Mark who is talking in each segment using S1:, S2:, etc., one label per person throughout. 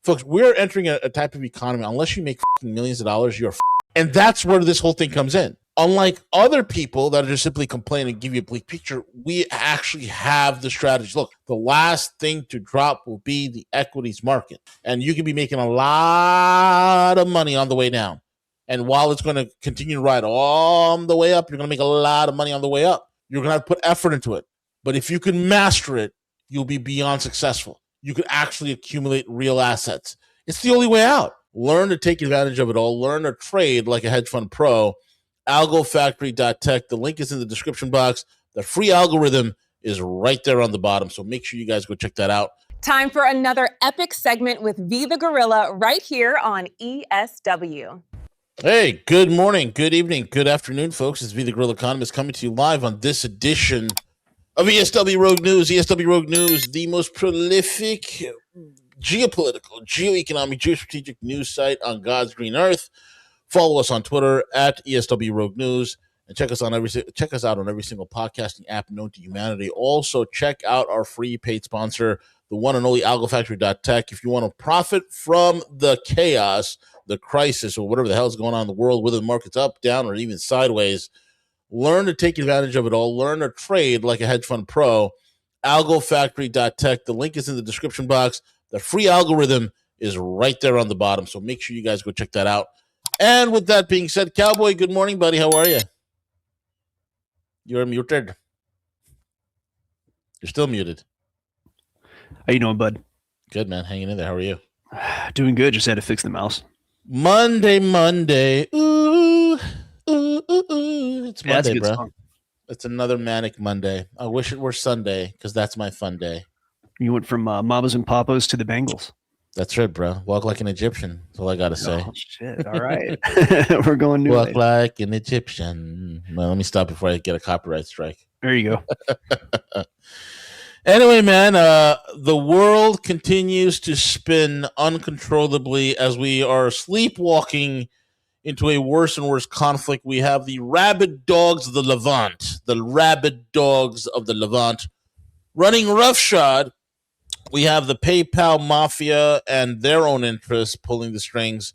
S1: Folks, we're entering a type of economy. Unless you make millions of dollars, you're and that's where this whole thing comes in. Unlike other people that are just simply complaining and give you a bleak picture, we actually have the strategy. Look, the last thing to drop will be the equities market. And you can be making a lot of money on the way down. And while it's going to continue to ride on the way up, you're going to make a lot of money on the way up. You're going to have to put effort into it. But if you can master it, you'll be beyond successful. You can actually accumulate real assets. It's the only way out. Learn to take advantage of it all. Learn to trade like a hedge fund pro. AlgoFactory.tech. The link is in the description box. The free algorithm is right there on the bottom. So make sure you guys go check that out.
S2: Time for another epic segment with V the Guerrilla right here on ESW.
S1: Hey, good morning, good evening, good afternoon, folks. It's V the Guerrilla Economist coming to you live on this edition of ESW Rogue News. ESW Rogue News, the most prolific geopolitical, geoeconomic, geostrategic news site on God's green earth. Follow us on Twitter at ESW Rogue News and check us out on every single podcasting app known to humanity. Also, check out our free paid sponsor, the one and only AlgoFactory.tech. If you want to profit from the chaos, the crisis, or whatever the hell is going on in the world, whether the market's up, down, or even sideways, learn to take advantage of it all. Learn to trade like a hedge fund pro. AlgoFactory.tech. The link is in the description box. The free algorithm is right there on the bottom. So make sure you guys go check that out. And with that being said, Cowboy, good morning, buddy. How are you? You're muted. You're still muted.
S3: How you doing, bud?
S1: Good, man. Hanging in there. How are you?
S3: Doing good. Just had to fix the mouse.
S1: Monday. Ooh. It's Monday, bro.
S3: Song.
S1: It's another manic Monday. I wish it were Sunday because that's my fun day.
S3: You went from Mamas and Papas to the Bengals.
S1: That's right, bro. Walk like an Egyptian. That's all I got to say.
S3: Oh, shit. All right. We're going new.
S1: Walk like an Egyptian. Well, let me stop before I get a copyright strike.
S3: There you go.
S1: Anyway, man, the world continues to spin uncontrollably as we are sleepwalking into a worse and worse conflict. We have the rabid dogs of the Levant, running roughshod. We have the PayPal mafia and their own interests pulling the strings.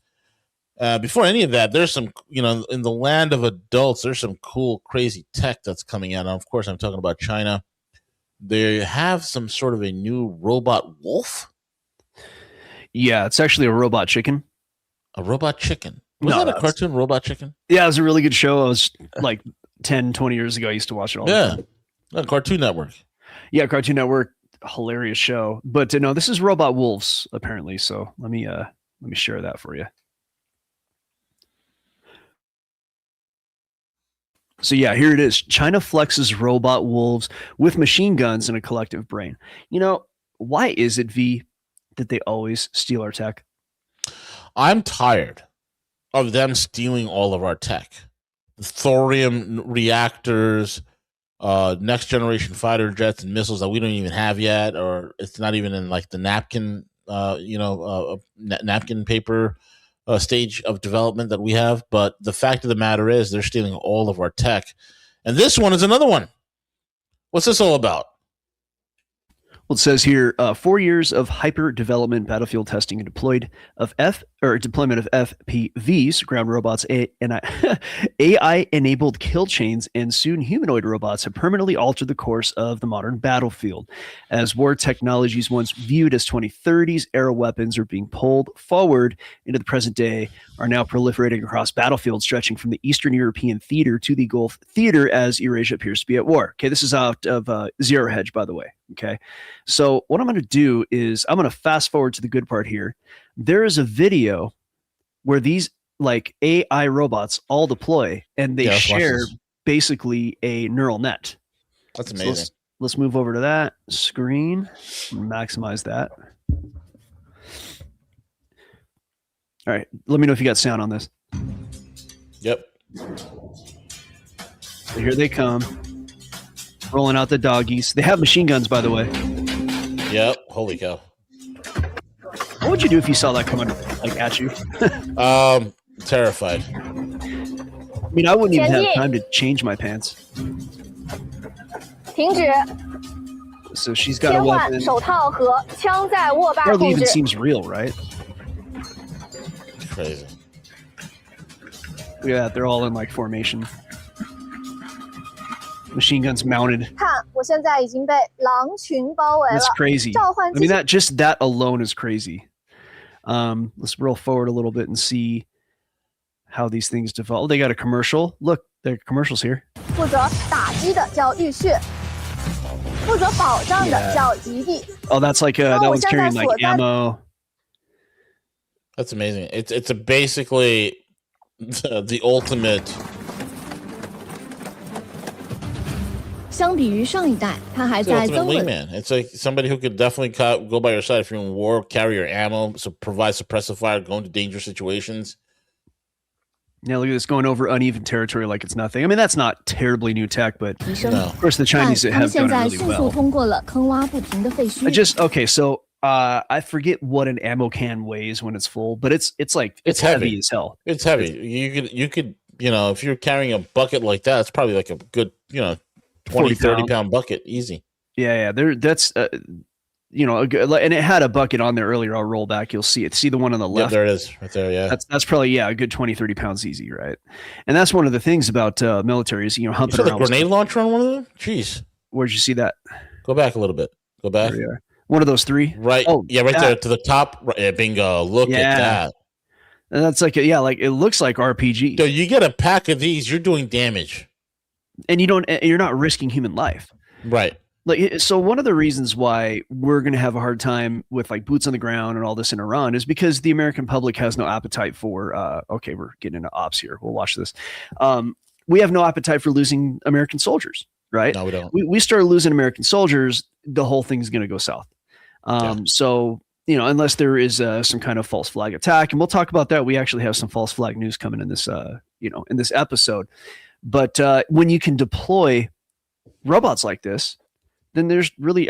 S1: Before any of that, there's some, in the land of adults, there's some cool, crazy tech that's coming out. And of course, I'm talking about China. They have some sort of a new robot wolf.
S3: Yeah, it's actually a robot chicken.
S1: A robot chicken? Was that a cartoon, Robot Chicken?
S3: Yeah, it was a really good show. I was like 10, 20 years ago. I used to watch it all the time.
S1: Yeah, Cartoon Network.
S3: Yeah, Cartoon Network. Hilarious show. But no, this is robot wolves, apparently. So let me share that for you. So yeah, here it is. China flexes robot wolves with machine guns and a collective brain. Why is it, V, that they always steal our tech?
S1: I'm tired of them stealing all of our tech. The thorium reactors, next generation fighter jets and missiles that we don't even have yet, or it's not even in like the napkin, napkin paper stage of development that we have. But the fact of the matter is they're stealing all of our tech. And this one is another one. What's this all about?
S3: Well, it says here, 4 years of hyper development, battlefield testing, and deployment of FPVs, ground robots, and AI-enabled kill chains, and soon humanoid robots have permanently altered the course of the modern battlefield. As war technologies once viewed as 2030s era weapons are being pulled forward into the present day, are now proliferating across battlefields stretching from the Eastern European theater to the Gulf theater as Eurasia appears to be at war. Okay, this is out of Zero Hedge, by the way. Okay, so what I'm going to do is I'm going to fast forward to the good part here. There is a video where these like AI robots all deploy and they share basically a neural net.
S1: That's amazing.
S3: So let's move over to that screen, maximize that. All right, let me know if you got sound on this.
S1: Yep.
S3: So here they come. Rolling out the doggies. They have machine guns, by the way.
S1: Yep. Holy cow.
S3: What would you do if you saw that coming like at you?
S1: Terrified.
S3: I mean, I wouldn't even have time to change my pants.
S4: 停止。
S3: So she's got
S4: 切
S3: a
S4: 换
S3: weapon.
S4: 手套和枪在握把
S3: Hardly
S4: 控
S3: even
S4: 制。
S3: seems real, right?
S1: It's crazy.
S3: Look at that. They're all in like formation. Machine guns mounted.
S4: 看，我现在已经被狼群包围了。
S3: That's crazy.
S4: 召唤
S3: I mean, that alone is crazy. Let's roll forward a little bit and see how these things develop. They got a commercial. Look, there are commercials here.
S4: 负责打击的叫浴血，负责保障的叫基地。
S3: Oh, that's like that one's carrying like ammo.
S1: That's amazing. It's basically the ultimate.
S4: 相比于上一代，它还
S1: It's the
S4: 在
S1: ultimate
S4: 增稳。
S1: wingman. It's like somebody who could definitely go by your side if you're in war, carry your ammo, so provide suppressive fire, go into dangerous situations.
S3: Now look at this, going over uneven territory like it's nothing. I mean, that's not terribly new tech, but
S4: 提升。
S1: No.
S3: of course the
S4: 看，
S3: Chinese
S4: 他们
S3: have
S4: 现
S3: done
S4: 在
S3: it really
S4: 迅速
S3: well.
S4: 通过了坑洼不平的废墟。
S3: Okay, so I forget what an ammo can weighs when it's full, but it's like
S1: It's
S3: heavy
S1: heavy.
S3: as hell.
S1: It's heavy. You could if you're carrying a bucket like that, it's probably like a good 20, 30 pound bucket, easy.
S3: Yeah. That's and it had a bucket on there earlier. I'll roll back. You'll see it. See the one on the
S1: Yeah,
S3: left?
S1: there it is, right there. Yeah.
S3: That's probably a good 20, 30 pounds easy, right? And that's one of the things about military is
S1: You
S3: humping
S1: saw the
S3: around.
S1: grenade launcher on one of them? Jeez.
S3: Where'd you see that?
S1: Go back a little bit. Go back.
S3: There we are. One of those three.
S1: Right.
S3: Oh,
S1: yeah, right
S3: that.
S1: there to the top. Right, yeah, bingo. Look
S3: Yeah.
S1: at that.
S3: And that's like like it looks like RPG.
S1: Dude, you get a pack of these, you're doing damage.
S3: And you're not risking human life.
S1: Right.
S3: Like, so one of the reasons why we're going to have a hard time with like boots on the ground and all this in Iran is because the American public has no appetite for, okay, we're getting into ops here. We'll watch this. We have no appetite for losing American soldiers, right?
S1: No, we don't.
S3: We start losing American soldiers, the whole thing's going to go south. So, unless there is some kind of false flag attack, and we'll talk about that. We actually have some false flag news coming in this, in this episode. But when you can deploy robots like this, then there's really,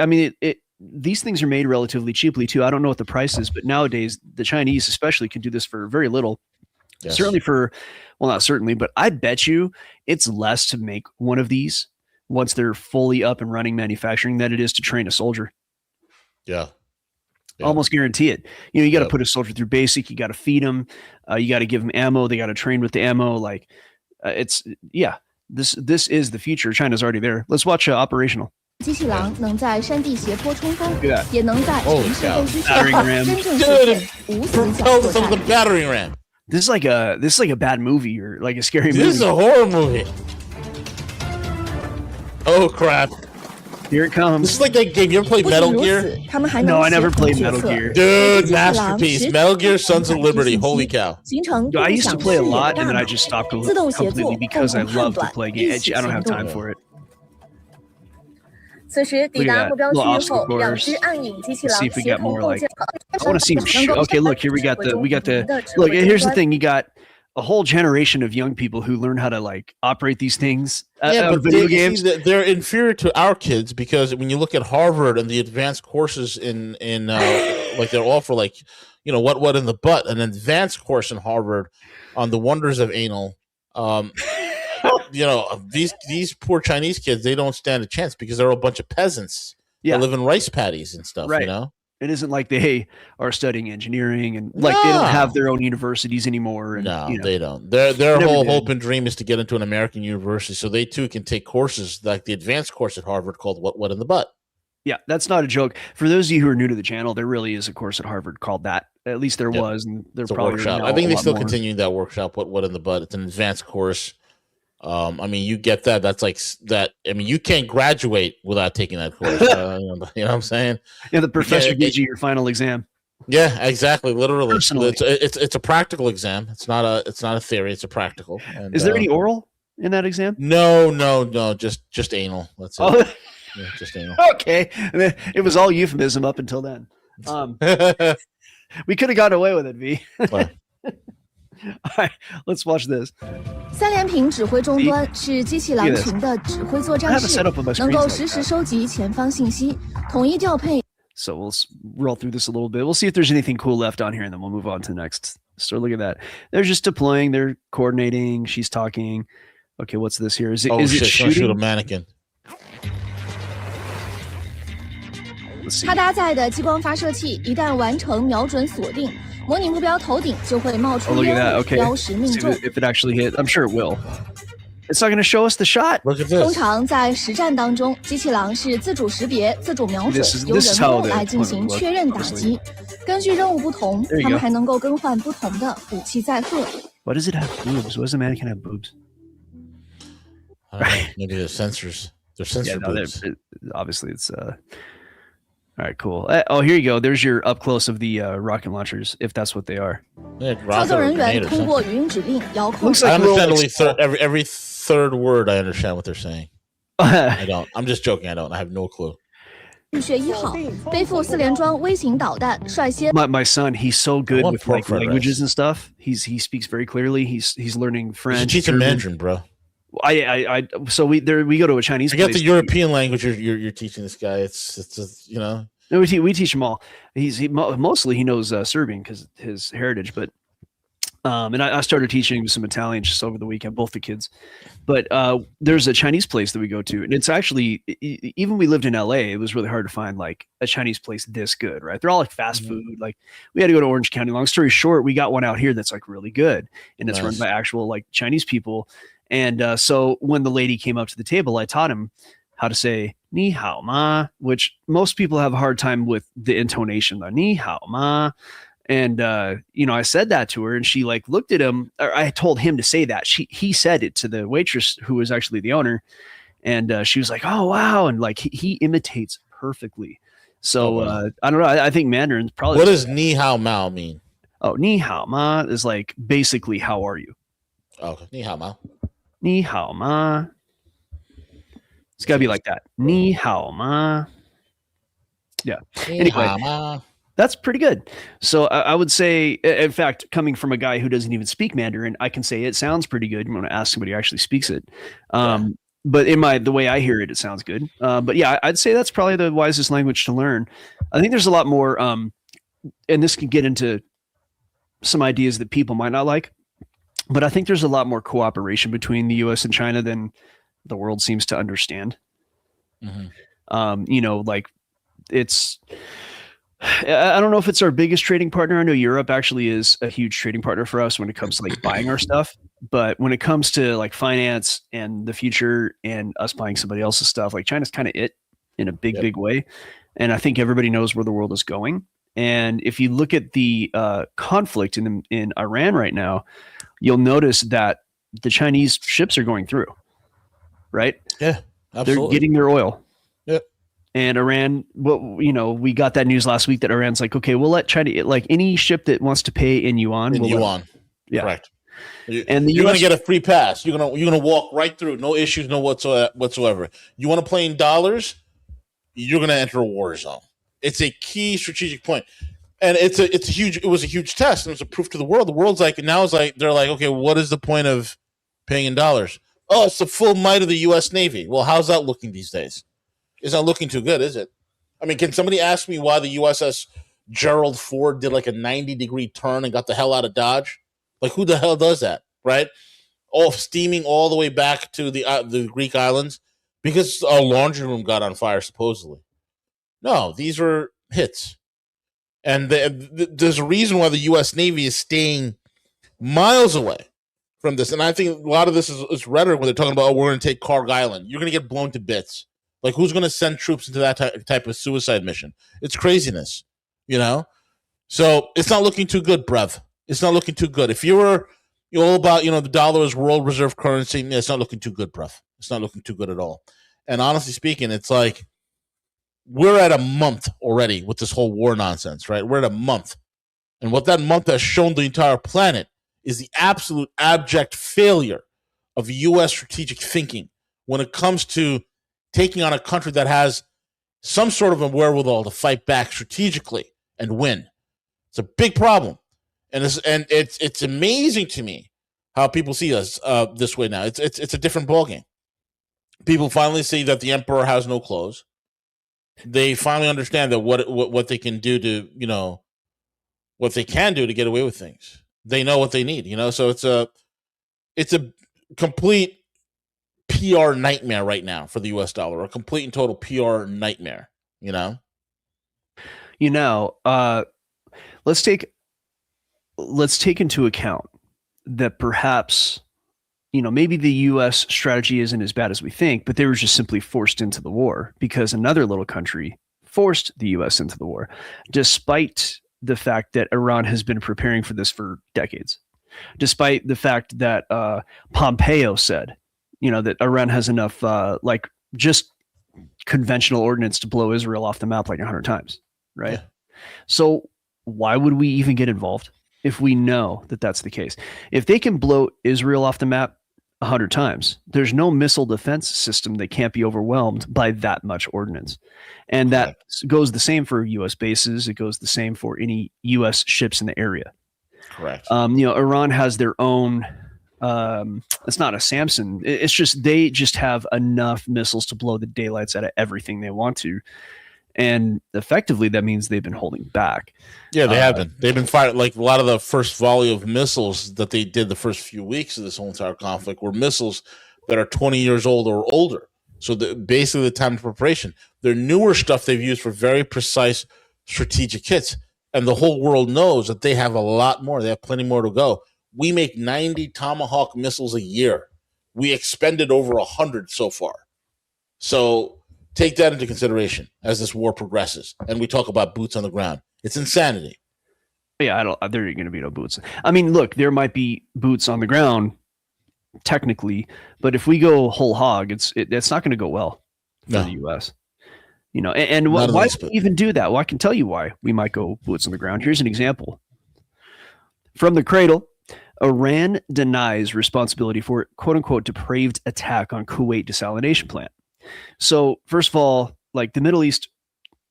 S3: these things are made relatively cheaply too. I don't know what the price is, but nowadays the Chinese especially can do this for very little.
S1: Yes.
S3: Certainly not certainly, but I bet you it's less to make one of these once they're fully up and running manufacturing than it is to train a soldier.
S1: Yeah.
S3: Almost guarantee it. You got to
S1: Yep.
S3: put a soldier through basic. You got to feed them. You got to give them ammo. They got to train with the ammo. Like this is the future. China's already there. Let's watch operational.
S4: 机器狼能在山地斜坡冲锋
S3: Look at that.
S4: 也能在城市废墟
S3: Battering
S4: 上
S3: ram.
S4: 真正实现无死角
S1: Propelled
S4: 作
S1: from the
S4: 战。
S1: battering ram.
S3: This is like a bad movie or like a scary
S1: This is
S3: movie.
S1: a horror movie. Oh crap.
S3: Here it
S1: This
S3: comes.
S1: is like that game. You ever played
S4: 不仅
S1: Metal
S4: 如
S1: Gear?
S4: 此，他们还
S3: No,
S4: 能
S3: I
S4: 协
S3: never
S4: 同
S3: played
S4: 决
S3: Metal
S4: 策
S3: Gear.
S1: ，Dude,
S4: 机器狼
S1: masterpiece.
S4: 实
S1: Metal Gear
S4: 时
S1: Sons of
S4: 传递
S1: Liberty.
S4: 信
S1: Holy
S4: 息
S1: cow.
S4: 形成
S3: I
S4: 共
S3: used to
S4: 享
S3: play a
S4: 视野
S3: lot
S4: 大
S3: and then I
S4: 脑
S3: just stopped
S4: 自动协作
S3: completely because I
S4: 共同判
S3: love to
S4: 断
S3: play
S4: 一
S3: games.
S4: 起
S3: I don't
S4: 行
S3: have
S4: 动
S3: time for it.
S4: 此时抵
S3: Look at
S4: 达
S3: that.
S4: 目标区
S3: Little
S4: 域
S3: obstacle
S4: 后，两
S3: course.
S4: 只暗影机器
S3: Let's
S4: 狼
S3: see if we
S4: 协
S3: got
S4: 同
S3: more
S4: 构
S3: like.
S4: 建。
S3: I want to see them shoot. Okay, look, here we got the look. Here's the thing. You got a whole generation of young people who learn how to like operate these things
S1: Yeah,
S3: out
S1: but
S3: of video
S1: you see
S3: games.
S1: that they're inferior to our kids because when you look at Harvard and the advanced courses in like they're all for like what in the butt, an advanced course in Harvard on the wonders of anal. These poor Chinese kids, they don't stand a chance because they're a bunch of peasants.
S3: Yeah.
S1: They live in rice paddies and stuff.
S3: Right. It isn't like they are studying engineering and like they don't
S1: No.
S3: have their own universities anymore. And,
S1: No,
S3: you know,
S1: they don't. Their
S3: Never
S1: whole
S3: did.
S1: hope and dream is to get into an American university, so they too can take courses like the advanced course at Harvard called "What in the Butt."
S3: yeah, that's not a joke. For those of you who are new to the channel, there really is a course at Harvard called that. At least there
S1: Yep.
S3: was, and there
S1: It's a
S3: probably
S1: workshop.
S3: now
S1: I think
S3: a
S1: they
S3: lot
S1: still
S3: more.
S1: continuing that workshop. What in the Butt? It's an advanced course. You get that. That's like that. You can't graduate without taking that course. You know what I'm saying?
S3: Yeah, the professor
S1: it-
S3: gives you your final exam.
S1: Yeah, exactly. Literally,
S3: Personally.
S1: it's a practical exam. It's not a theory. It's a practical. And,
S3: Is there any oral in that exam?
S1: No. Just anal. That's it.
S3: Oh,
S1: Yeah, just anal.
S3: okay. And then it was all euphemism up until then. We could have gotten away with it, V.
S1: What?
S3: All right, let's watch this.
S4: 三连屏指挥终端是机器狼群的指挥作
S3: I
S4: 战
S3: have it
S4: 室
S3: set，up on my
S4: 能
S3: screen.
S4: 够
S3: like
S4: 实时
S3: that.
S4: 收集前方信息，统一调配。
S3: So we'll roll through this a little bit. We'll see if there's anything cool left on here, and then we'll move on to the next. So look at that. They're just deploying. They're coordinating. She's talking. Okay, what's this here? Is it
S1: Oh
S3: is
S1: shit!
S3: it
S1: She's gonna shoot a
S3: shooting?
S1: mannequin.
S3: Let's see.
S4: 它搭载的激光发射器一旦完成瞄准锁定，模拟目标头顶就会冒
S3: Oh,
S4: 出
S3: look at
S4: 烟
S3: that.
S4: 雾，
S3: Okay.
S4: 标识命
S3: See
S4: 中。
S3: if it actually hit. I'm sure it will. It's not going to show us the shot.
S1: Look at
S4: 通
S1: this.
S4: 常在实战当中，机器狼是自主识别、自主瞄准
S3: This is-，
S4: 由
S3: this is
S4: 人
S3: how
S4: 工
S3: the
S4: 来进行
S3: opponent
S4: 确认打
S3: looked,
S4: 击。根据任务不同
S3: There you，
S4: 它们
S3: go
S4: 还能够更换不同的武器载荷。
S3: Why does it have boobs? Why does the mannequin have boobs?
S1: I don't know. Maybe they're sensors. They're sensor
S3: No,
S1: boobs.
S3: obviously it's all right, cool. Oh, here you go. There's your up close of the rocket launchers, if that's what they are.
S1: Yeah,
S4: 操
S1: rocket
S4: 作
S1: or
S4: 人员
S1: grenade or
S4: 通过
S1: something.
S4: 语音指令遥控
S3: Looks
S1: I
S3: like little,
S1: understand
S3: like,
S1: only every third word. I understand what they're saying. I don't. I'm just joking. I don't. I have no clue.
S4: 浴血1号背负4连装微型导弹，率先
S3: my son, he's so good
S1: want
S3: with
S1: pork
S3: like
S1: fried
S3: languages
S1: rice.
S3: and stuff. He speaks very clearly. He's learning
S1: You should
S3: French.
S1: teach him
S3: German.
S1: Mandarin, bro.
S3: So we go to a Chinese
S1: I get
S3: place.
S1: the European language you're teaching this guy. It's you know.
S3: No, we teach him all. Mostly he knows Serbian because his heritage, but and I started teaching him some Italian just over the weekend, both the kids. But there's a Chinese place that we go to, and it's actually even we lived in LA, it was really hard to find like a Chinese place this good, right? They're all like fast
S1: Mhm.
S3: food. Like we had to go to Orange County. Long story short, we got one out here that's like really good, and it's run
S1: Nice.
S3: by actual like Chinese people. And so when the lady came up to the table, I taught him how to say "ni hao ma," which most people have a hard time with the intonation. The "ni hao ma." And I said that to her, and she like looked at him. Or I told him to say that. He said it to the waitress, who was actually the owner, and she was like, "Oh wow!" And like he imitates perfectly. So
S1: Oh, wow.
S3: I don't know. I think Mandarin's probably.
S1: What does ni hao mao mean?
S3: Oh, ni hao ma is like basically how are you?
S1: Oh, ni hao mao.
S3: Ni hao ma. It's got to be like that. Ni hao ma. Yeah.
S1: Ni
S3: Anyway.
S1: hao mao.
S3: That's pretty good. So I would say, in fact, coming from a guy who doesn't even speak Mandarin, I can say it sounds pretty good when I ask somebody who actually speaks it. But the way I hear it, it sounds good. But yeah, I'd say that's probably the wisest language to learn. I think there's a lot more, and this can get into some ideas that people might not like, but I think there's a lot more cooperation between the U.S. and China than the world seems to understand.
S1: Mhm.
S3: Like it's. I don't know if it's our biggest trading partner. I know Europe actually is a huge trading partner for us when it comes to like buying our stuff. But when it comes to like finance and the future and us buying somebody else's stuff, like China's kind of it in a big way. And I think everybody knows where the world is going. And if you look at the conflict in Iran right now, you'll notice that the Chinese ships are going through, right?
S1: Yeah, absolutely.
S3: They're getting their oil.
S1: Yep.
S3: And Iran, we got that news last week that Iran's like, okay, we'll let China, like any ship that wants to pay in yuan.
S1: In yuan.
S3: Yeah.
S1: Correct.
S3: And
S1: you're gonna get a free pass. You're gonna walk right through, no issues, no whatsoever. You want to play in dollars, you're gonna enter a war zone. It's a key strategic point, and it was a huge test, and it was a proof to the world. The world's like now is like they're like, okay, what is the point of paying in dollars? Oh, it's the full might of the U.S. Navy. Well, how's that looking these days? It's not looking too good, is it? I mean, can somebody ask me why the USS Gerald Ford did like a 90-degree turn and got the hell out of Dodge? Like, who the hell does that, right? Steaming all the way back to the Greek islands because a laundry room got on fire, supposedly. No, these are hits. And there's a reason why the U.S. Navy is staying miles away from this. And I think a lot of this is rhetoric when they're talking about, we're going to take Karg Island. You're going to get blown to bits. Like, who's going to send troops into that type of suicide mission? It's craziness, So it's not looking too good, bruv. It's not looking too good. If you're all about, the dollar is world reserve currency, it's not looking too good, bruv. It's not looking too good at all. And honestly speaking, it's like we're at a month already with this whole war nonsense, right? We're at a month. And what that month has shown the entire planet is the absolute abject failure of U.S. strategic thinking when it comes to taking on a country that has some sort of a wherewithal to fight back strategically and win. It's a big problem. And it's amazing to me how people see us this way now. It's a different ballgame. People finally see that the emperor has no clothes. They finally understand that what they can do to, what they can do to get away with things. They know what they need, so it's a complete PR nightmare right now for the US dollar, a complete and total PR nightmare,
S3: Let's take into account that perhaps, maybe the U.S. strategy isn't as bad as we think, but they were just simply forced into the war because another little country forced the U.S. into the war, despite the fact that Iran has been preparing for this for decades, despite the fact that Pompeo said, that Iran has enough, just conventional ordnance to blow Israel off the map like 100 times, right? Yeah. So why would we even get involved if we know that that's the case? If they can blow Israel off the map 100 times, there's no missile defense system that can't be overwhelmed by that much ordnance. And that goes the same for U.S. bases. It goes the same for any U.S. ships in the area.
S1: Correct.
S3: Iran has their own, it's not a Samson. It's just, they just have enough missiles to blow the daylights out of everything they want to. And effectively, that means they've been holding back.
S1: Yeah, they have been. They've been fighting. Like a lot of the first volley of missiles that they did the first few weeks of this whole entire conflict were missiles that are 20 years old or older. So basically the time of preparation. Their newer stuff they've used for very precise strategic hits. And the whole world knows that they have a lot more. They have plenty more to go. We make 90 Tomahawk missiles a year. We expended over 100 so far. So take that into consideration as this war progresses. And we talk about boots on the ground. It's insanity.
S3: Yeah, there are going to be no boots. I mean, look, there might be boots on the ground technically, but if we go whole hog, it's not going to go well for the U.S. And why would we even do that? Well, I can tell you why we might go boots on the ground. Here's an example. From the cradle, Iran denies responsibility for quote-unquote depraved attack on Kuwait desalination plant. So first of all, like the Middle East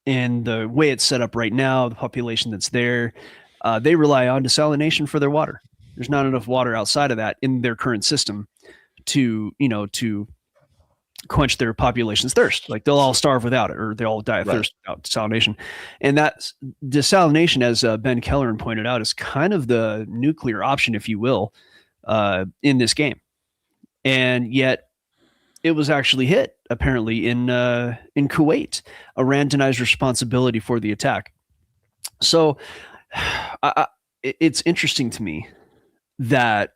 S3: and the way it's set up right now, the population that's there, they rely on desalination for their water. There's not enough water outside of that in their current system to quench their population's thirst. Like they'll all starve without it, or they'll all die of thirst without desalination. And that desalination, as Ben Kelleran pointed out, is kind of the nuclear option, if you will, in this game. And yet it was actually hit apparently in Kuwait. Iran denies responsibility for the attack. So it's interesting to me that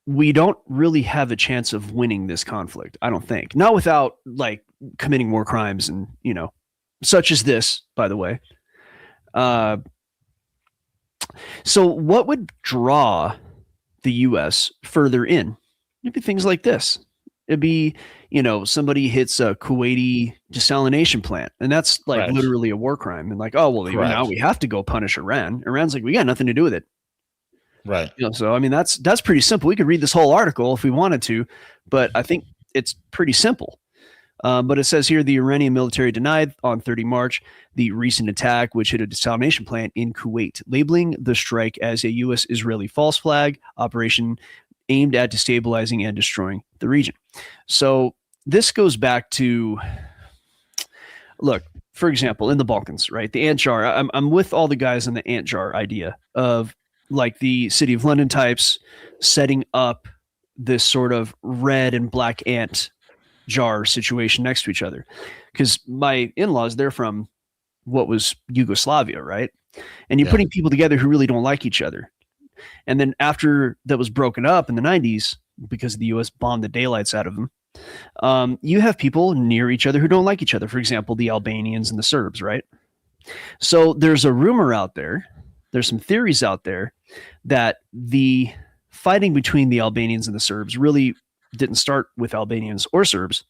S3: we don't really have a chance of winning this conflict. I don't think. Not without like committing more crimes and, such as this, by the way. So what would draw the U.S. further in? It'd be things like this. It'd be, somebody hits a Kuwaiti desalination plant, and that's like literally a war crime. And like, oh, well, now we have to go punish Iran. Iran's like, we got nothing to do with it.
S1: Right.
S3: So, I mean, that's pretty simple. We could read this whole article if we wanted to, but I think it's pretty simple. But it says here, the Iranian military denied on 30 March the recent attack, which hit a desalination plant in Kuwait, labeling the strike as a U.S.-Israeli false flag operation aimed at destabilizing and destroying the region. So this goes back to, look, for example, in the Balkans, right? The ant jar. I'm with all the guys on the ant jar idea of like the City of London types setting up this sort of red and black ant jar situation next to each other. Because my in-laws, they're from what was Yugoslavia, right? And you're putting people together who really don't like each other. And then after that was broken up in the 90s, because the U.S. bombed the daylights out of them, you have people near each other who don't like each other. For example, the Albanians and the Serbs, right? So there's a rumor out there, there's some theories out there that the fighting between the Albanians and the Serbs really didn't start with Albanians or Serbs,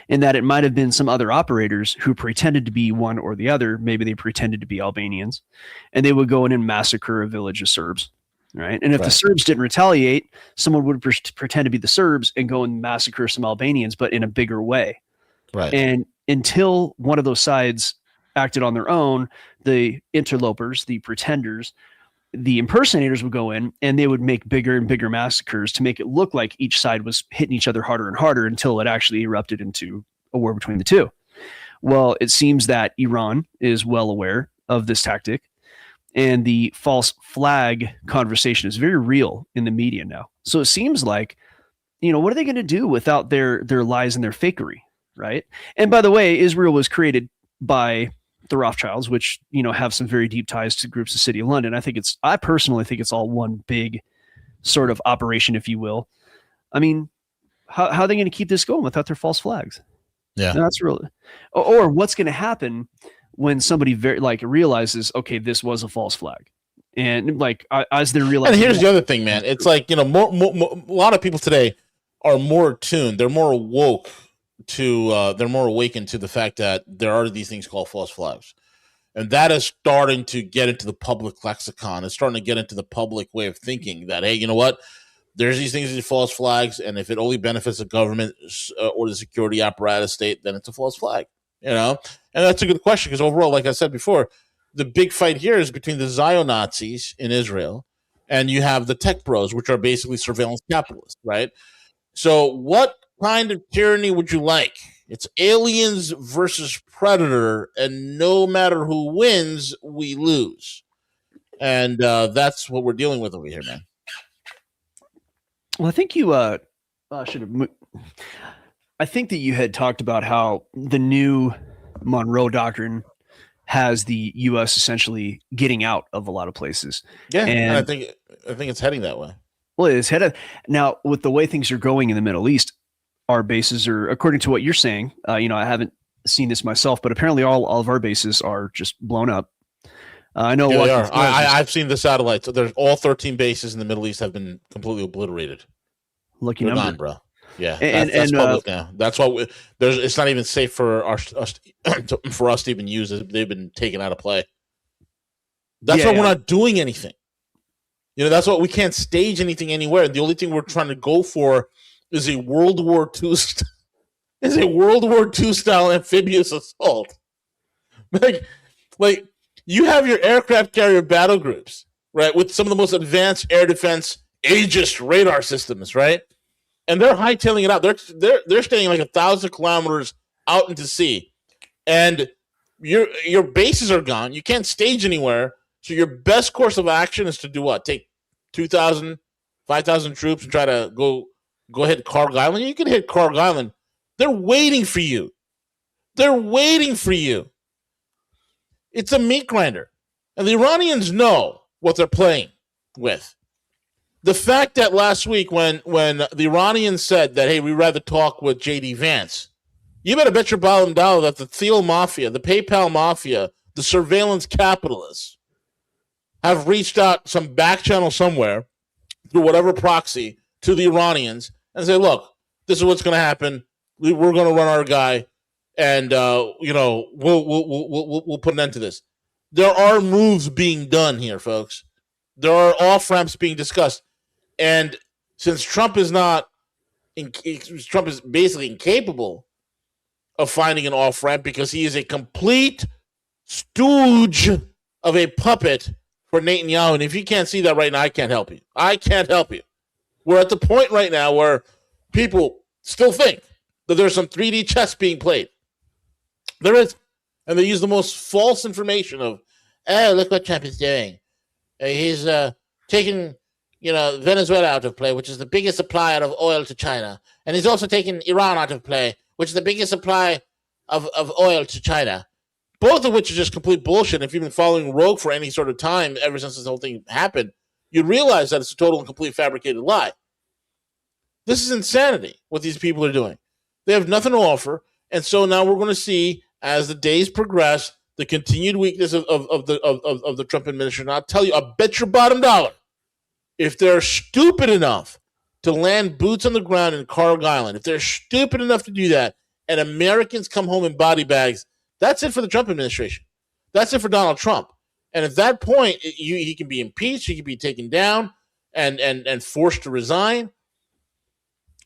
S3: and that it might have been some other operators who pretended to be one or the other. Maybe they pretended to be Albanians, and they would go in and massacre a village of Serbs. Right. And if the Serbs didn't retaliate, someone would pretend to be the Serbs and go and massacre some Albanians, but in a bigger way.
S1: Right.
S3: And until one of those sides acted on their own, the interlopers, the pretenders, the impersonators would go in and they would make bigger and bigger massacres to make it look like each side was hitting each other harder and harder until it actually erupted into a war between the two. Well, it seems that Iran is well aware of this tactic. And the false flag conversation is very real in the media now. So it seems like, what are they going to do without their lies and their fakery, right? And by the way, Israel was created by the Rothschilds, which, you know, have some very deep ties to groups of City of London. I personally think it's all one big sort of operation, if you will. I mean, how are they going to keep this going without their false flags?
S1: Yeah.
S3: That's really, or what's going to happen when somebody realizes, okay, this was a false flag. And like, as they're realizing.
S1: And here's the other thing, man. It's like, you know, a lot of people today are more attuned. They're more awoke to, they're more awakened to the fact that there are these things called false flags. And that is starting to get into the public lexicon. It's starting to get into the public way of thinking that, hey, you know what? There's these things, these false flags, and if it only benefits the government or the security apparatus state, then it's a false flag, you know? And that's a good question because overall, like I said before, the big fight here is between the Zio-Nazis in Israel and you have the tech bros, which are basically surveillance capitalists, right? So what kind of tyranny would you like? It's aliens versus predator, and no matter who wins, we lose. And that's what we're dealing with over here, man.
S3: Well, I think you should have. I think that you had talked about how the new Monroe Doctrine has the U.S. essentially getting out of a lot of places.
S1: Yeah, and I think it's heading that way.
S3: Well, it's headed now with the way things are going in the Middle East. Our bases are, according to what you're saying. You know, I haven't seen this myself, but apparently all of our bases are just blown up. I know
S1: they are. I've seen the satellites. There's all 13 bases in the Middle East have been completely obliterated.
S3: Lucky
S1: They're
S3: number,
S1: gone, bro. Yeah, that's public now. That's why it's not even safe for us to even use it. They've been taken out of play. That's why we're not doing anything. You know, that's why we can't stage anything anywhere. The only thing we're trying to go for is a World War II style amphibious assault. Like you have your aircraft carrier battle groups, right, with some of the most advanced air defense Aegis radar systems, right? And they're hightailing it out. They're staying like 1,000 kilometers out into sea, and your bases are gone. You can't stage anywhere. So your best course of action is to do what? Take 2,000, 5,000 troops and try to go hit Carg Island. You can hit Carg Island. They're waiting for you. It's a meat grinder, and the Iranians know what they're playing with. The fact that last week when the Iranians said that, hey, we'd rather talk with J.D. Vance, you better bet your bottom dollar that the Thiel Mafia, the PayPal Mafia, the surveillance capitalists have reached out some back channel somewhere through whatever proxy to the Iranians and say, look, this is what's going to happen. We're going to run our guy, and you know, we'll put an end to this. There are moves being done here, folks. There are off ramps being discussed. And since Trump is basically incapable of finding an off ramp because he is a complete stooge of a puppet for Netanyahu. And if you can't see that right now, I can't help you. We're at the point right now where people still think that there's some 3D chess being played. There is. And they use the most false information of, oh, look what Trump is doing. He's taking Venezuela out of play, which is the biggest supplier of oil to China. And he's also taken Iran out of play, which is the biggest supply of oil to China. Both of which are just complete bullshit. If you've been following Rogue for any sort of time ever since this whole thing happened, you'd realize that it's a total and complete fabricated lie. This is insanity, what these people are doing. They have nothing to offer. And so now we're going to see, as the days progress, the continued weakness of the Trump administration. I'll tell you, I bet your bottom dollar, if they're stupid enough to land boots on the ground in Carg Island, if they're stupid enough to do that, and Americans come home in body bags, that's it for the Trump administration. That's it for Donald Trump. And at that point, he can be impeached, he can be taken down and forced to resign,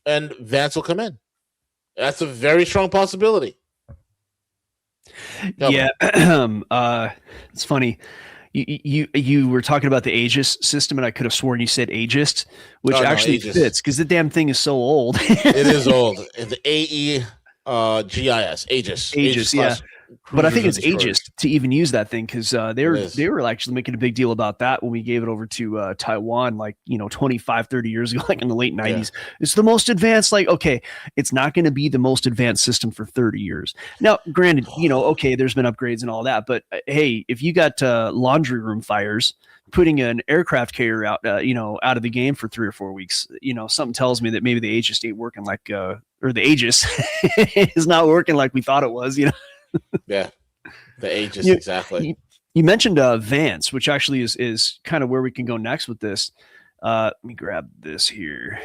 S1: and Vance will come in. That's a very strong possibility.
S3: Yeah, it's funny. You were talking about the Aegis system, and I could have sworn you said Aegis, which actually fits because the damn thing is so old.
S1: It is old. The AEGIS, Aegis.
S3: Aegis, yeah. But I think
S1: Cruisers
S3: it's
S1: and destroyers.
S3: ageist to even use that thing because
S1: is.
S3: they were actually making a big deal about that when we gave it over to Taiwan, like 25, 30 years ago, like in the late 90s. It's the most advanced. Like, okay, it's not going to be the most advanced system for 30 years. Now, granted, okay, there's been upgrades and all that, but hey, if you got laundry room fires, putting an aircraft carrier out, out of the game for 3 or 4 weeks, something tells me that maybe the Aegis ain't working like, or the Aegis is not working like we thought it was,
S1: Yeah, the Aegis, exactly.
S3: You mentioned Vance, which actually is kind of where we can go next with this. Let me grab this here.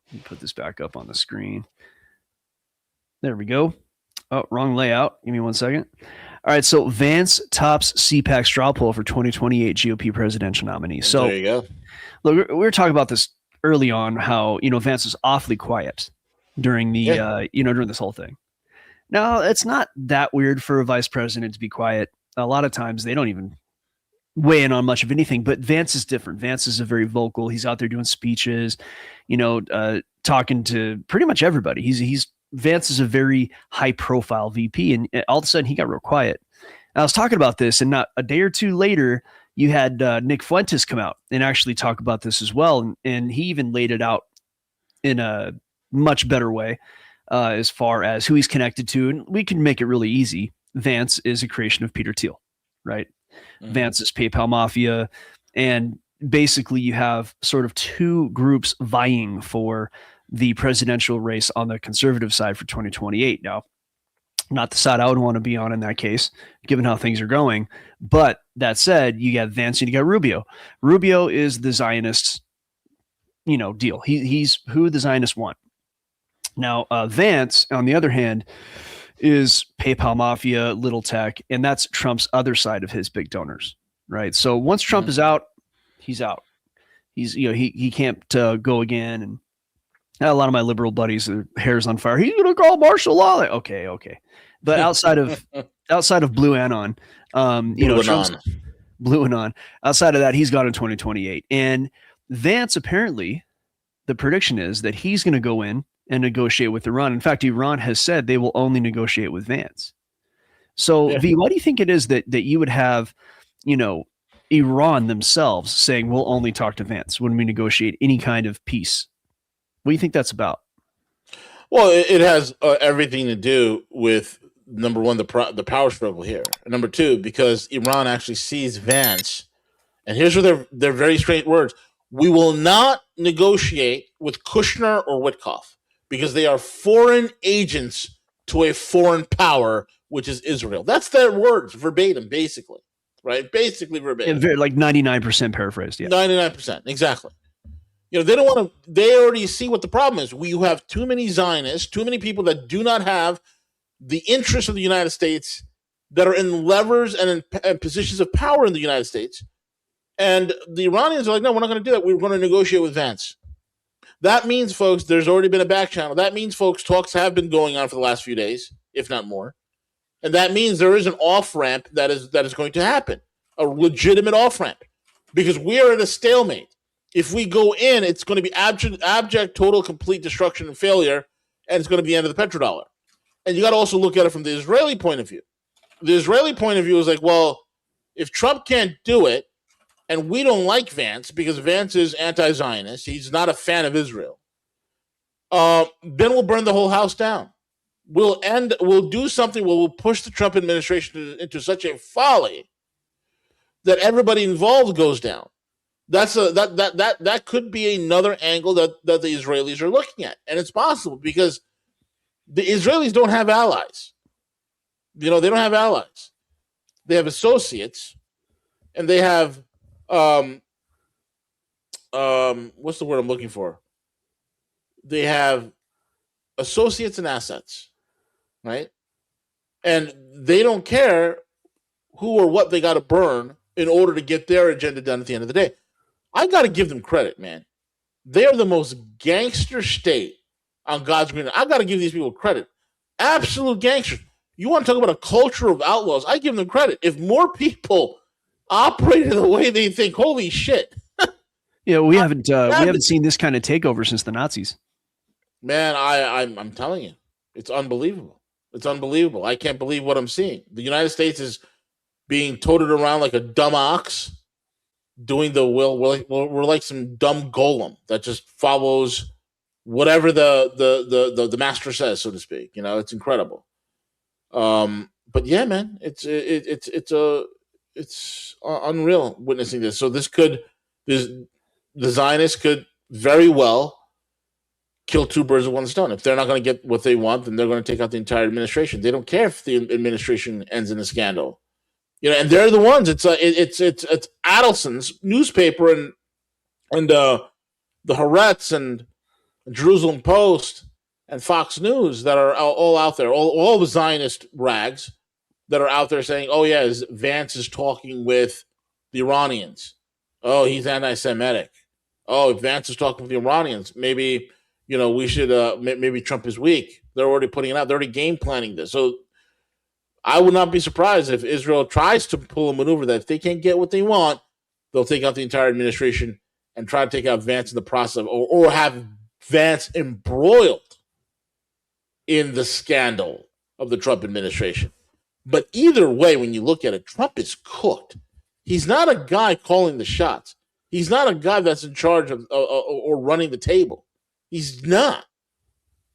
S3: Let me put this back up on the screen. There we go. Oh, wrong layout. Give me 1 second. All right, so Vance tops CPAC straw poll for 2028 GOP presidential nominee. So
S1: there you go.
S3: Look, we were talking about this early on, how Vance was awfully quiet during the during this whole thing. Now, it's not that weird for a vice president to be quiet. A lot of times they don't even weigh in on much of anything, but Vance is different. Vance is a very vocal. He's out there doing speeches, talking to pretty much everybody. Vance is a very high profile VP, and all of a sudden he got real quiet. I was talking about this, and not a day or two later, you had Nick Fuentes come out and actually talk about this as well. And he even laid it out in a much better way as far as who he's connected to. And we can make it really easy. Vance is a creation of Peter Thiel, right? Mm-hmm. Vance is PayPal Mafia. And basically you have sort of two groups vying for the presidential race on the conservative side for 2028. Now, not the side I would want to be on in that case, given how things are going. But that said, you got Vance and you got Rubio. Rubio is the Zionist, deal. He's who the Zionists want. Now, Vance, on the other hand, is PayPal Mafia, Little Tech, and that's Trump's other side of his big donors, right? So once Trump is out, he's out. He's he can't go again. And a lot of my liberal buddies, their hair's on fire. He's gonna call martial law. Like, okay. But outside of Blue Anon, Trump's Blue Anon. Outside of that, he's gone in 2028. And Vance, apparently, the prediction is that he's going to go in and negotiate with Iran. In fact, Iran has said they will only negotiate with Vance. So, V, why do you think it is that you would have, Iran themselves saying we'll only talk to Vance when we negotiate any kind of peace? What do you think that's about?
S1: Well, it has everything to do with, number one, the power struggle here. And number two, because Iran actually sees Vance, and here's where they're very straight words: we will not negotiate with Kushner or Witkoff because they are foreign agents to a foreign power, which is Israel. That's their words, verbatim, basically, right? Basically verbatim.
S3: And like 99% paraphrased, yeah.
S1: 99%, exactly. They don't want to. They already see what the problem is. You have too many Zionists, too many people that do not have the interests of the United States, that are in levers and in positions of power in the United States. And the Iranians are like, no, we're not going to do that. We're going to negotiate with Vance. That means, folks, there's already been a back channel. That means, folks, talks have been going on for the last few days, if not more. And that means there is an off-ramp that is going to happen, a legitimate off-ramp, because we are at a stalemate. If we go in, it's going to be abject, total, complete destruction and failure, and it's going to be the end of the petrodollar. And you got to also look at it from the Israeli point of view. The Israeli point of view is like, well, if Trump can't do it, and we don't like Vance because Vance is anti-Zionist, he's not a fan of Israel, then we'll burn the whole house down. We'll do something where we'll push the Trump administration into such a folly that everybody involved goes down. That could be another angle that the Israelis are looking at. And it's possible because the Israelis don't have allies. They don't have allies. They have associates, and they have what's the word I'm looking for? They have associates and assets, right? And they don't care who or what they got to burn in order to get their agenda done at the end of the day. I got to give them credit, man. They are the most gangster state on God's green. I got to give these people credit. Absolute gangsters. You want to talk about a culture of outlaws? I give them credit. If more people operated the way they think, holy shit.
S3: We haven't seen this kind of takeover since the Nazis.
S1: Man, I'm telling you, it's unbelievable. It's unbelievable. I can't believe what I'm seeing. The United States is being toted around like a dumb ox, doing the will. We're like some dumb golem that just follows whatever the master says, so to speak. It's incredible. But yeah, man, it's unreal witnessing this. So the Zionists could very well kill two birds with one stone. If they're not going to get what they want, then they're going to take out the entire administration. They don't care if the administration ends in a scandal. And they're the ones. It's Adelson's newspaper and the Haaretz and Jerusalem Post and Fox News that are all out there. All the Zionist rags that are out there saying, "Oh yeah, Vance is talking with the Iranians. Oh, he's anti-Semitic. Oh, if Vance is talking with the Iranians, maybe we should maybe Trump is weak." They're already putting it out. They're already game planning this. So I would not be surprised if Israel tries to pull a maneuver that if they can't get what they want, they'll take out the entire administration and try to take out Vance in the process, or have Vance embroiled in the scandal of the Trump administration. But either way, when you look at it, Trump is cooked. He's not a guy calling the shots. He's not a guy that's in charge of or running the table. He's not.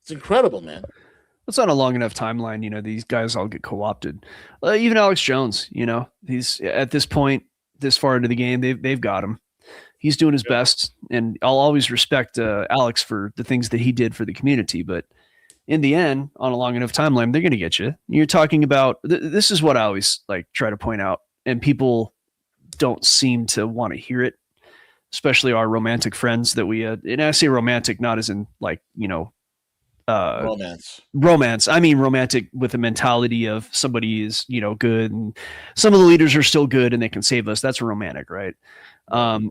S1: It's incredible, man.
S3: It's not a long enough timeline. These guys all get co-opted. Even Alex Jones, he's at this point, this far into the game, they've got him. He's doing his best, and I'll always respect Alex for the things that he did for the community. But in the end, on a long enough timeline, they're going to get you. You're talking about this is what I always try to point out, and people don't seem to want to hear it, especially our romantic friends that we. And I say romantic not as in romance. I mean romantic with a mentality of somebody is good, and some of the leaders are still good and they can save us. That's romantic, right?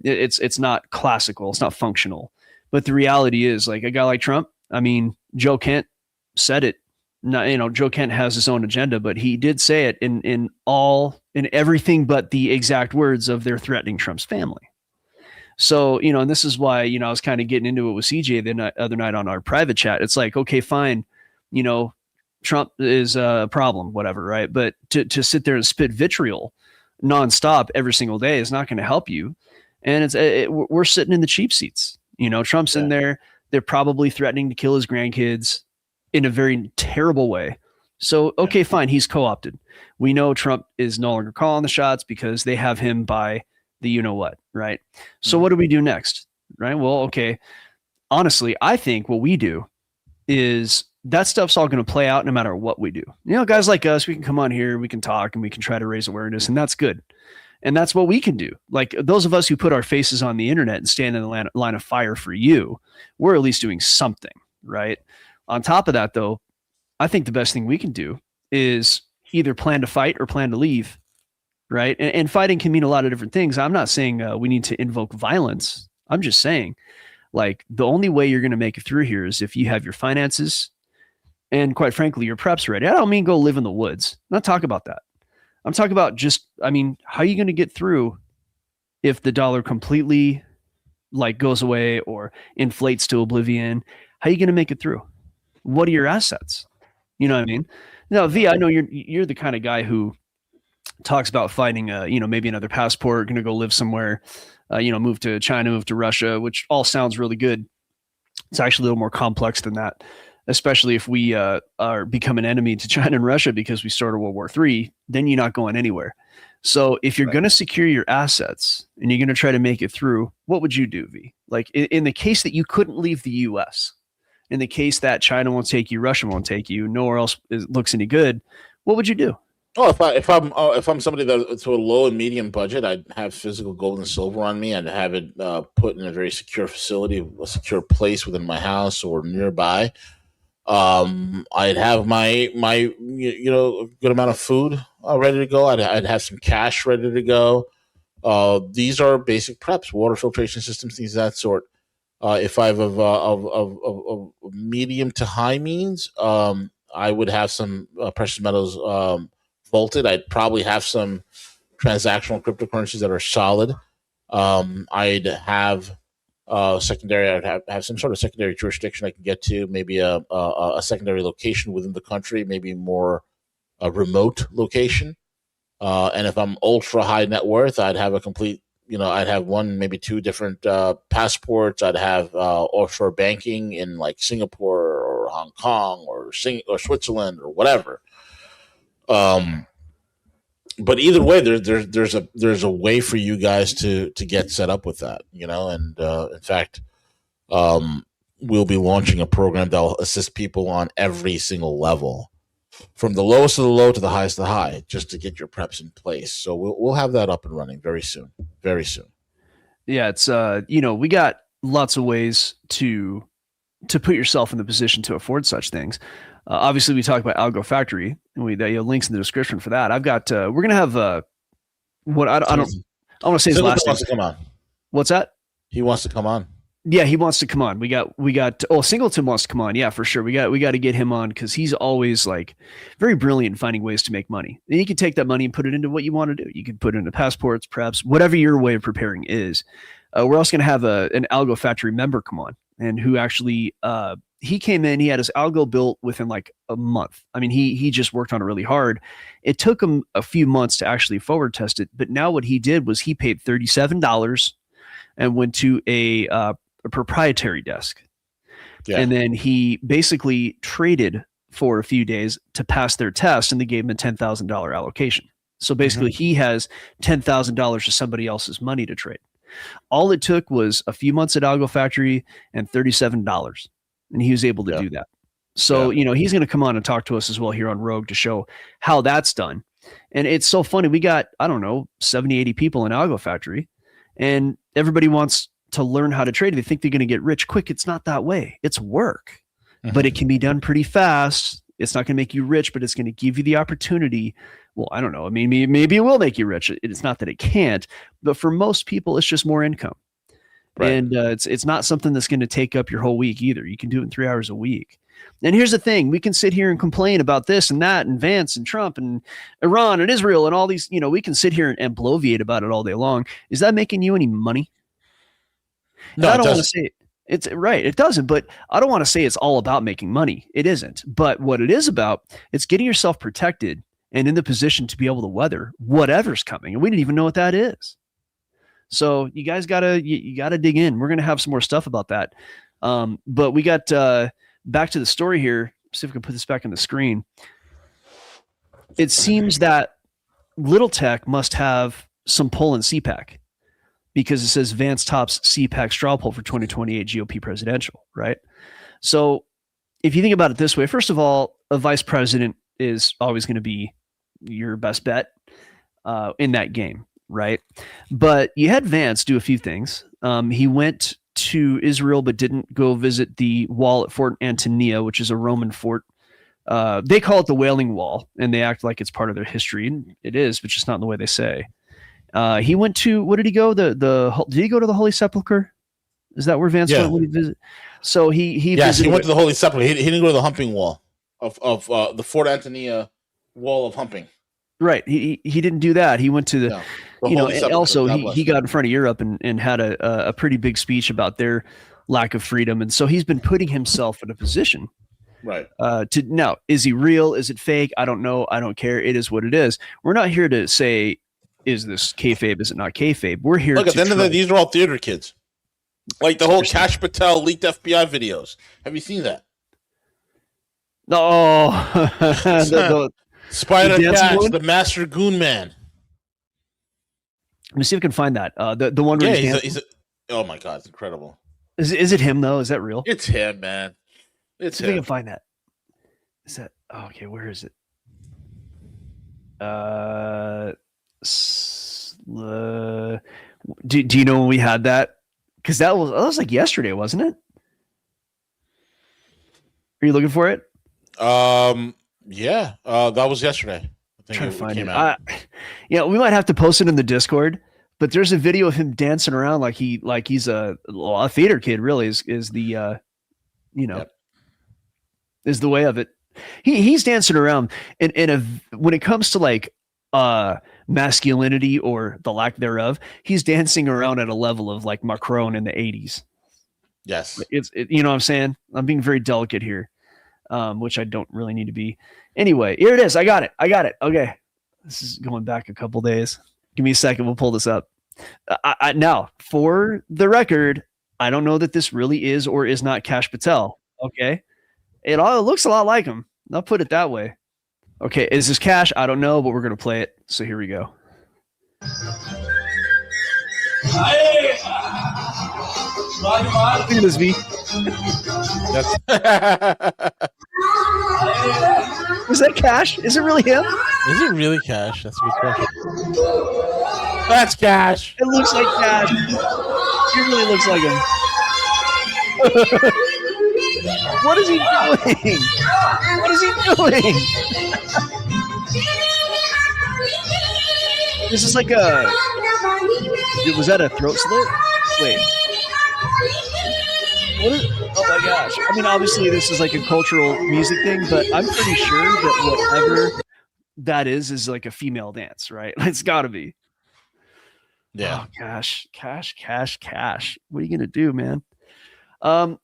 S3: It's not classical, it's not functional. But the reality is, a guy like Trump, I mean, Joe Kent said it. Joe Kent has his own agenda, but he did say it in everything but the exact words of they're threatening Trump's family. So, and this is why, I was kind of getting into it with CJ the other night on our private chat. It's like, okay, fine. Trump is a problem, whatever. Right. But to sit there and spit vitriol nonstop every single day is not going to help you. And we're sitting in the cheap seats. Trump's in there. They're probably threatening to kill his grandkids in a very terrible way. So, okay, fine. He's co-opted. We know Trump is no longer calling the shots because they have him by the you-know-what, right? So what do we do next, right? Well, okay, honestly, I think what we do is that stuff's all going to play out no matter what we do. Guys like us, we can come on here, we can talk, and we can try to raise awareness, and that's good. And that's what we can do. Like those of us who put our faces on the internet and stand in the line of fire for you, we're at least doing something, right? On top of that, though, I think the best thing we can do is either plan to fight or plan to leave. Right. And fighting can mean a lot of different things. I'm not saying we need to invoke violence. I'm just saying the only way you're going to make it through here is if you have your finances and, quite frankly, your preps ready. I don't mean go live in the woods. I'm not talking about that. I'm talking about how are you going to get through if the dollar completely goes away or inflates to oblivion? How are you going to make it through? What are your assets? You know what I mean? Now, V, I know you're the kind of guy who talks about fighting, maybe another passport, going to go live somewhere, move to China, move to Russia, which all sounds really good. It's actually a little more complex than that, especially if we are become an enemy to China and Russia because we started World War III, then you're not going anywhere. So if you're going to secure your assets and you're going to try to make it through, what would you do, V? In the case that you couldn't leave the U.S., in the case that China won't take you, Russia won't take you, nowhere else looks any good, what would you do?
S1: Oh, if I'm somebody that's to a low and medium budget, I'd have physical gold and silver on me. I'd have it put in a very secure facility, a secure place within my house or nearby. I'd have my good amount of food ready to go. I'd have some cash ready to go. These are basic preps, water filtration systems, things of that sort. If I have of medium to high means, I would have some precious metals vaulted. I'd probably have some transactional cryptocurrencies that are solid. I'd have secondary. I'd have some sort of secondary jurisdiction I can get to, maybe a secondary location within the country, maybe more a remote location. And if I'm ultra high net worth, I'd have a complete, I'd have one, maybe two different passports. I'd have offshore banking in like Singapore or Hong Kong or Switzerland or whatever. But either way, there's a way for you guys to get set up with that, and in fact, we'll be launching a program that will assist people on every single level, from the lowest of the low to the highest of the high, just to get your preps in place. So we'll have that up and running very soon. Very soon.
S3: Yeah, it's we got lots of ways to put yourself in the position to afford such things. Obviously, we talked about Algo Factory, and we links in the description for that. I've got we're gonna have what I don't want to say his last name.
S1: Wants to come on.
S3: What's that?
S1: He wants to come on.
S3: Yeah, he wants to come on. We got Singleton wants to come on. Yeah, for sure. We got to get him on because he's always like very brilliant in finding ways to make money. And you can take that money and put it into what you want to do. You can put it into passports, preps, whatever your way of preparing is. We're also going to have an Algo Factory member come on, and who actually he came in. He had his Algo built within like a month. I mean, he just worked on it really hard. It took him a few months to actually forward test it. But now what he did was he paid $37 and went to a proprietary desk. Yeah. And then he basically traded for a few days to pass their test, and they gave him a $10,000 allocation. So basically he has $10,000 of somebody else's money to trade. All it took was a few months at Algo Factory and $37, and he was able to do that. So, he's going to come on and talk to us as well here on Rogue to show how that's done. And it's so funny. We got, 70, 80 people in Algo Factory, and everybody wants to learn how to trade. They think they're going to get rich quick. It's not that way. It's work, but it can be done pretty fast. It's not going to make you rich, but it's going to give you the opportunity. Well, I don't know. I mean, maybe it will make you rich. It's not that it can't, but for most people, it's just more income. Right. And it's not something that's going to take up your whole week either. You can do it in 3 hours a week. And here's the thing. We can sit here and complain about this and that and Vance and Trump and Iran and Israel and all these, we can sit here and bloviate about it all day long. Is that making you any money? No, I don't want to say it. It's right. It doesn't, but I don't want to say it's all about making money. It isn't. But what it is about, it's getting yourself protected and in the position to be able to weather whatever's coming. And we didn't even know what that is. So you guys gotta dig in. We're gonna have some more stuff about that. But we got back to the story here. See if we can put this back on the screen. It seems that Little Tech must have some pull in CPAC, because it says Vance tops CPAC straw poll for 2028 GOP presidential, right? So if you think about it this way, first of all, a vice president is always going to be your best bet in that game, right? But you had Vance do a few things. He went to Israel, but didn't go visit the wall at Fort Antonia, which is a Roman fort. They call it the Wailing Wall, and they act like it's part of their history. And it is, but just not in the way they say. He went to, what did he go? Did he go to the Holy Sepulchre? Is that where Vance went when he visited? So he
S1: went to the Holy Sepulchre. He didn't go to the humping wall of the Fort Antonia wall of humping. Right.
S3: He didn't do that. He went to the and also he got in front of Europe and had a pretty big speech about their lack of freedom. And so he's been putting himself in a position. Right. Now, is he real? Is it fake? I don't know. I don't care. It is what it is. We're not here to say, is this kayfabe? Is it not kayfabe? We're here. Look, at the end of the day,
S1: these are all theater kids. Like the whole Kash Patel leaked FBI videos. Have you seen that?
S3: No.
S1: Spider Cash, the Master Goon Man.
S3: Let me see if I can find that. The one where
S1: he's oh my God, it's incredible.
S3: Is it him though? Is that real?
S1: It's him, man. It's him.
S3: See if I can find that. Is that okay? Where is it? Do you know when we had that? Because that was like yesterday, wasn't it? Are you looking for it?
S1: Yeah. That was yesterday. I think
S3: trying to find it. We might have to post it in the Discord. But there's a video of him dancing around like he's a theater kid. Really, is the is the way of it. He's dancing around when it comes to like masculinity or the lack thereof, he's dancing around at a level of like Macron in the 80s.
S1: Yes.
S3: You know what I'm saying? I'm being very delicate here, which I don't really need to be. Anyway, here it is. I got it. Okay. This is going back a couple days. Give me a second. We'll pull this up. Now, for the record, I don't know that this really is or is not Kash Patel. Okay. It all looks a lot like him. I'll put it that way. Okay. Is this Kash? I don't know, but we're going to play it. So here we go. Look at this, V. Is that Kash? Is it really him?
S1: Is it really Kash? That's a good question. That's Kash.
S3: It looks like Kash. It really looks like him. What is he doing? What is he doing? This is like a... Was that a throat slit? Wait. What is, oh my gosh. I mean, obviously this is like a cultural music thing, but I'm pretty sure that whatever that is like a female dance, right? It's got to be.
S1: Yeah.
S3: Oh, Kash. What are you going to do, man? All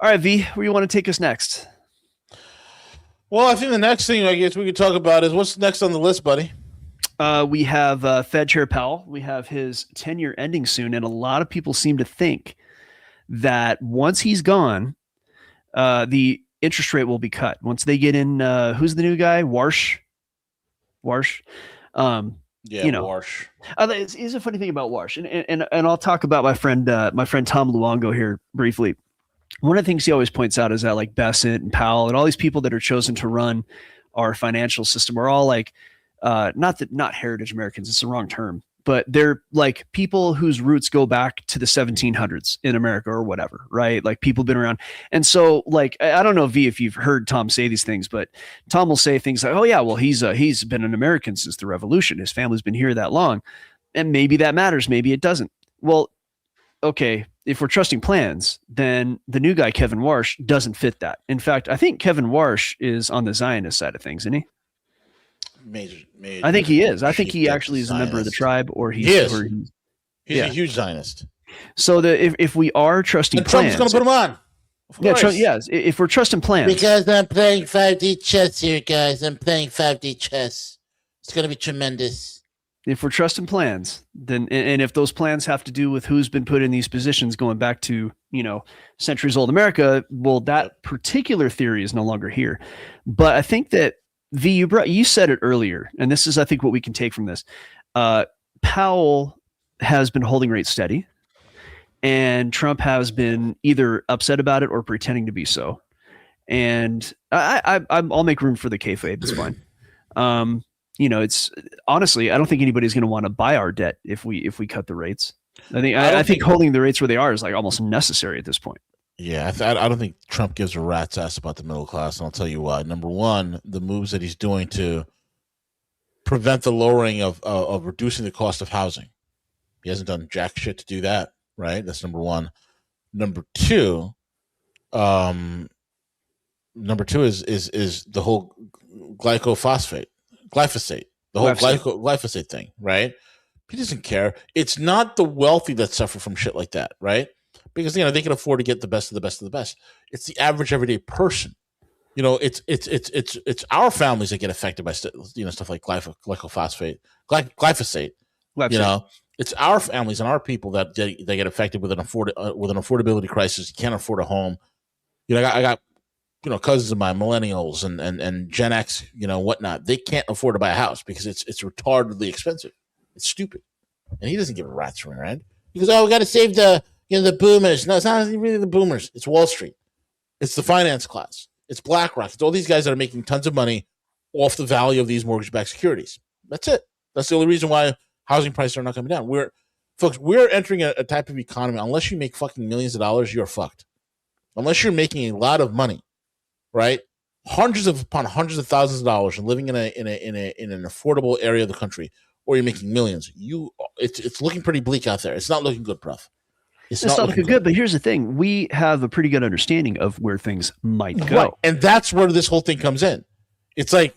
S3: right, V, where do you want to take us next?
S1: Well, I think the next thing I guess we could talk about is what's next on the list, buddy?
S3: We have Fed Chair Powell. We have his tenure ending soon, and a lot of people seem to think that once he's gone, the interest rate will be cut. Once they get in, who's the new guy? Warsh.
S1: Yeah,
S3: you know,
S1: Warsh.
S3: It's a funny thing about Warsh, and I'll talk about my friend Tom Luongo here briefly. One of the things he always points out is that like Bessent and Powell and all these people that are chosen to run our financial system are all like not heritage Americans. It's the wrong term, but they're like people whose roots go back to the 1700s in America or whatever, right? Like people been around. And so like, I don't know, V, if you've heard Tom say these things, but Tom will say things like, oh yeah, well, he's been an American since the revolution. His family's been here that long. And maybe that matters. Maybe it doesn't. Well, okay. If we're trusting plans, then the new guy, Kevin Warsh, doesn't fit that. In fact, I think Kevin Warsh is on the Zionist side of things, isn't he?
S1: Major,
S3: I think he is. I think he actually is a member of the tribe, or he's
S1: a huge Zionist.
S3: So if we are trusting plans,
S1: Trump's going to put him on.
S3: Yes. If we're trusting plans,
S1: because I'm playing 5D chess here, guys. I'm playing 5D chess. It's going to be tremendous.
S3: If we're trusting plans, then and if those plans have to do with who's been put in these positions going back to centuries old America, well, that particular theory is no longer here. But I think that V, you said it earlier, and this is, I think, what we can take from this. Powell has been holding rates steady, and Trump has been either upset about it or pretending to be so. And I'll make room for the kayfabe. It's fine. It's honestly, I don't think anybody's going to want to buy our debt if we cut the rates. I think holding the rates where they are is like almost necessary at this point.
S1: Yeah, I don't think Trump gives a rat's ass about the middle class, and I'll tell you why. Number one, the moves that he's doing to prevent the lowering of reducing the cost of housing. He hasn't done jack shit to do that, right? That's number one. Number two is the whole glyphosate, the whole glyphosate thing, right? He doesn't care. It's not the wealthy that suffer from shit like that, right? Because they can afford to get the best of the best of the best. It's the average everyday person. It's our families that get affected by stuff like glyphosate. It's our families and our people that they get affected with an affordability crisis. You can't afford a home. I got cousins of mine, millennials and Gen X, whatnot. They can't afford to buy a house because it's retardedly expensive. It's stupid, and he doesn't give a rat's right? He goes, "Oh, we got to save the boomers." No, it's not really the boomers. It's Wall Street. It's the finance class. It's BlackRock. It's all these guys that are making tons of money off the value of these mortgage-backed securities. That's it. That's the only reason why housing prices are not coming down. We're entering a type of economy. Unless you make fucking millions of dollars, you're fucked. Unless you're making a lot of money, right? Hundreds of thousands of dollars and living in an affordable area of the country, or you're making millions. It's looking pretty bleak out there. It's not looking good, bruv. It's not looking good.
S3: But here's the thing: we have a pretty good understanding of where things might go,
S1: right. And that's where this whole thing comes in. It's like,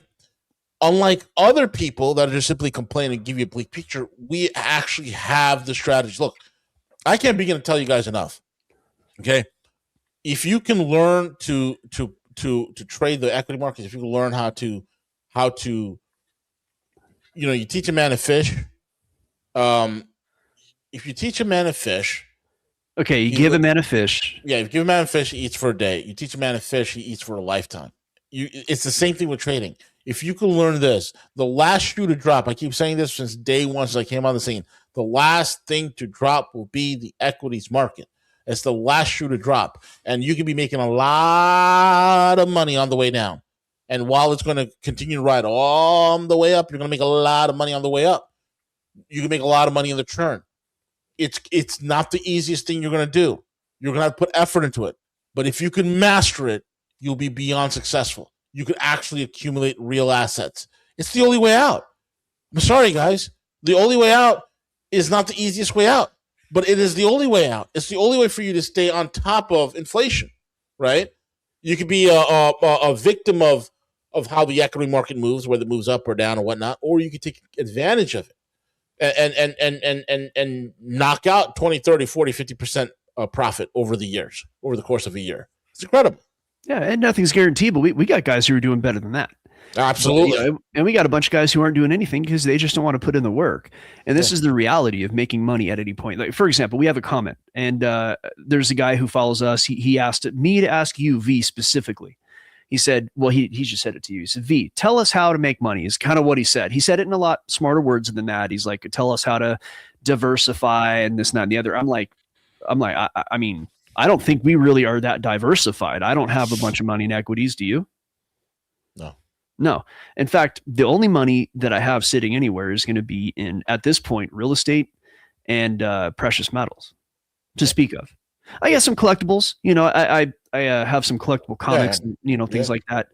S1: unlike other people that are just simply complaining and give you a bleak picture, we actually have the strategy. Look, I can't begin to tell you guys enough. Okay, if you can learn to trade the equity markets, if you can learn how to you teach a man to fish. If you teach a man to fish,
S3: okay, you give a man a fish.
S1: Yeah, if you give a man a fish, he eats for a day. You teach a man to fish, he eats for a lifetime. It's the same thing with trading. If you can learn this, the last shoe to drop, I keep saying this since day one, since I came on the scene, the last thing to drop will be the equities market. It's the last shoe to drop. And you can be making a lot of money on the way down. And while it's going to continue to ride all the way up, you're going to make a lot of money on the way up. You can make a lot of money in the turn. It's not the easiest thing you're going to do. You're going to have to put effort into it. But if you can master it, you'll be beyond successful. You can actually accumulate real assets. It's the only way out. I'm sorry, guys. The only way out is not the easiest way out, but it is the only way out. It's the only way for you to stay on top of inflation, right? You could be a victim of how the equity market moves, whether it moves up or down or whatnot, or you could take advantage of it and knock out 20, 30, 40, 50% profit over the course of a year. It's incredible.
S3: Yeah, and nothing's guaranteed, but we got guys who are doing better than that.
S1: Absolutely.
S3: But, and we got a bunch of guys who aren't doing anything because they just don't want to put in the work. And this is the reality of making money at any point. Like, for example, we have a comment, and there's a guy who follows us. He asked me to ask you, V, specifically. He said, well, he just said it to you. He said, V, tell us how to make money is kind of what he said. He said it in a lot smarter words than that. He's like, tell us how to diversify and this, and that, and the other. I'm like, I mean, I don't think we really are that diversified. I don't have a bunch of money in equities. Do you? No. In fact, the only money that I have sitting anywhere is going to be in, at this point, real estate and precious metals to speak of. I got some collectibles. I have some collectible comics, and, things like that.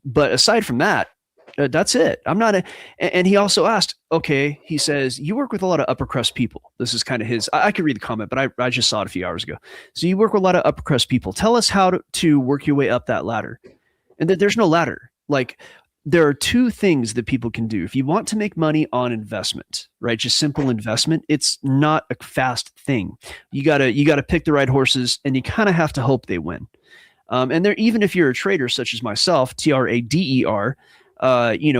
S3: But aside from that, that's it. I'm not and he also asked, okay, he says, you work with a lot of upper crust people. This is kind of his, I could read the comment, but I just saw it a few hours ago. So you work with a lot of upper crust people. Tell us how to work your way up that ladder. And that there's no ladder. Like, there are two things that people can do. If you want to make money on investment, right? Just simple investment, it's not a fast thing. You gotta pick the right horses, and you kind of have to hope they win. And there, even if you're a trader such as myself, TRADER,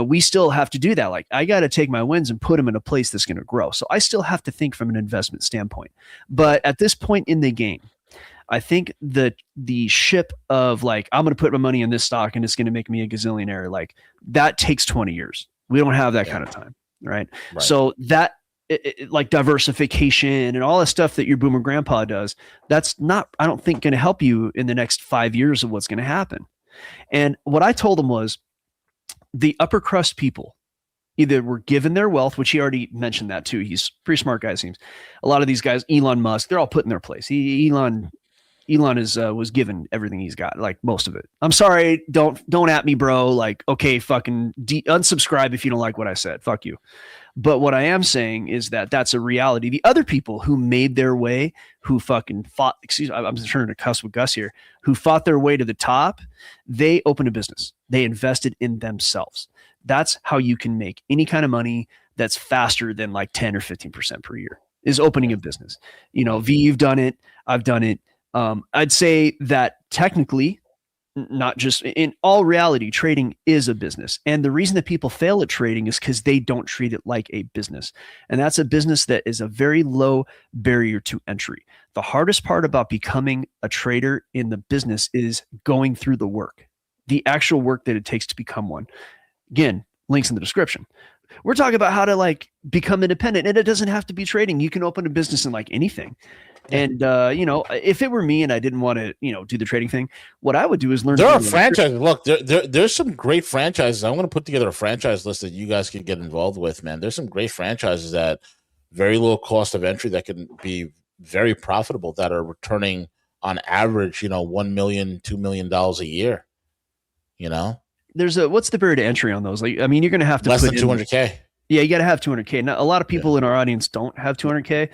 S3: we still have to do that. Like, I got to take my wins and put them in a place that's going to grow. So I still have to think from an investment standpoint. But at this point in the game, I think that the ship of like, I'm going to put my money in this stock and it's going to make me a gazillionaire, like that takes 20 years. We don't have that kind of time. Right. So that like diversification and all the stuff that your boomer grandpa does, that's not, I don't think, going to help you in the next 5 years of what's going to happen. And what I told him was the upper crust people either were given their wealth, which he already mentioned that too. He's a pretty smart guy, it seems. A lot of these guys, Elon Musk, they're all put in their place. Elon is was given everything he's got, like most of it. I'm sorry, don't at me, bro. Like, okay, fucking unsubscribe if you don't like what I said. Fuck you. But what I am saying is that that's a reality. The other people who made their way, who fucking fought, I'm trying to cuss with Gus here, who fought their way to the top, they opened a business. They invested in themselves. That's how you can make any kind of money that's faster than like 10 or 15% per year, is opening a business. V, you've done it. I've done it. I'd say that technically, not just in all reality, trading is a business. And the reason that people fail at trading is because they don't treat it like a business. And that's a business that is a very low barrier to entry. The hardest part about becoming a trader in the business is going through the work, the actual work that it takes to become one. Again, links in the description. We're talking about how to like become independent, and it doesn't have to be trading. You can open a business in like anything. And, if it were me and I didn't want to, do the trading thing, what I would do is learn.
S1: There are franchises. Look, there's some great franchises. I'm going to put together a franchise list that you guys can get involved with, man. There's some great franchises at very low cost of entry that can be very profitable, that are returning on average, $1 million, $2 million a year, There's what's
S3: the barrier to entry on those? Like, I mean, you're going to have to
S1: less than 200K.
S3: Yeah, you got to have 200K. Now, a lot of people in our audience don't have 200K.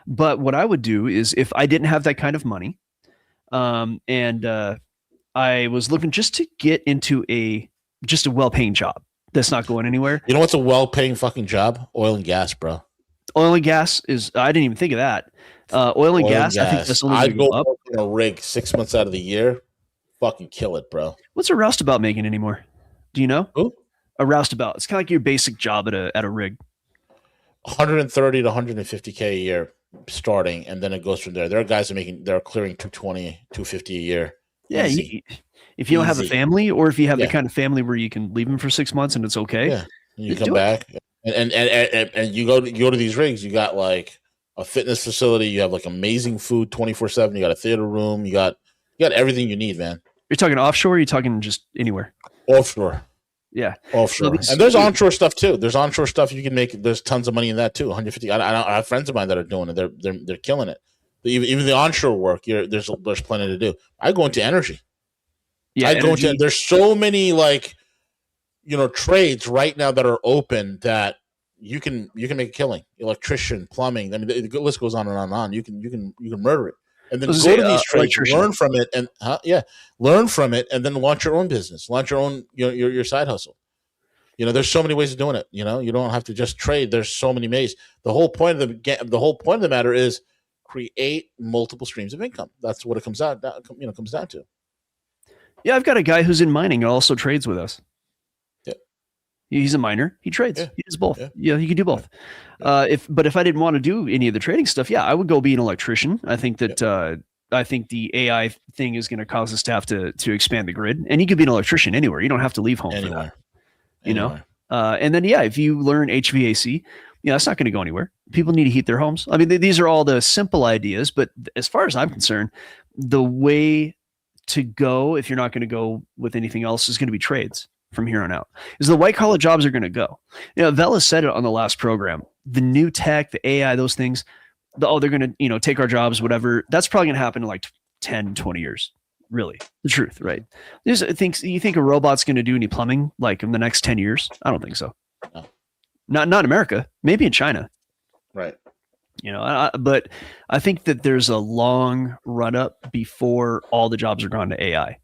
S3: But what I would do is, if I didn't have that kind of money, and I was looking just to get into a well-paying job that's not going anywhere.
S1: You know what's a well-paying fucking job? Oil and gas, bro.
S3: Oil and gas is, I didn't even think of that. Oil and gas, I think that's only going
S1: I'd
S3: to
S1: go
S3: go up.
S1: work on a rig 6 months out of the year. Fucking kill it, bro.
S3: What's a roustabout making anymore? Do you know?
S1: Who?
S3: A roustabout. It's kind of like your basic job at a rig.
S1: 130 to 150K a year starting, and then it goes from there. There are guys they're clearing 220, 250 a year.
S3: Yeah,
S1: Easy.
S3: if you don't have a
S1: Easy.
S3: family, or if you have the
S1: Yeah.
S3: kind of family where you can leave them for 6 months and it's okay.
S1: Yeah, and you
S3: Just
S1: come
S3: do it.
S1: back, and you go to these rigs. You got like a fitness facility. You have like amazing food 24/7. You got a theater room. You got everything you need, man.
S3: You're talking offshore, or you're talking just anywhere?
S1: Offshore.
S3: Yeah.
S1: Offshore.
S3: So
S1: And there's onshore stuff too. There's onshore stuff you can make. There's tons of money in that too. 150. I have friends of mine that are doing it. They're killing it. Even the onshore work, there's plenty to do. I go into energy.
S3: Yeah,
S1: there's so many trades right now that are open that you can make a killing. Electrician, plumbing. I mean, the list goes on and on and on. You can murder it. And then go to these trades, learn from it, and learn from it, and then launch your own business, launch your own your side hustle. There's so many ways of doing it. You don't have to just trade. There's so many ways. The whole point of the matter is create multiple streams of income. That's what it comes down to.
S3: Yeah, I've got a guy who's in mining and also trades with us.
S1: Yeah,
S3: he's a miner. He trades.
S1: Yeah.
S3: He does both.
S1: Yeah.
S3: He can do both. If I didn't want to do any of the trading stuff, I would go be an electrician. I think that I think the AI thing is going to cause us to have to expand the grid, and you could be an electrician anywhere. You don't have to leave home for that. And then if you learn HVAC, that's not going to go anywhere. People need to heat their homes. I mean, these are all the simple ideas, but as far as I'm concerned, the way to go, if you're not going to go with anything else, is going to be trades from here on out. Is the white collar jobs are going to go. Vela said it on the last program. The new tech, the AI, those things, they're going to take our jobs, whatever. That's probably going to happen in like 10, 20 years. Really, the truth, right? You think a robot's going to do any plumbing like in the next 10 years? I don't think so.
S1: No.
S3: Not in America. Maybe in China.
S1: Right.
S3: But I think that there's a long run up before all the jobs are gone to AI.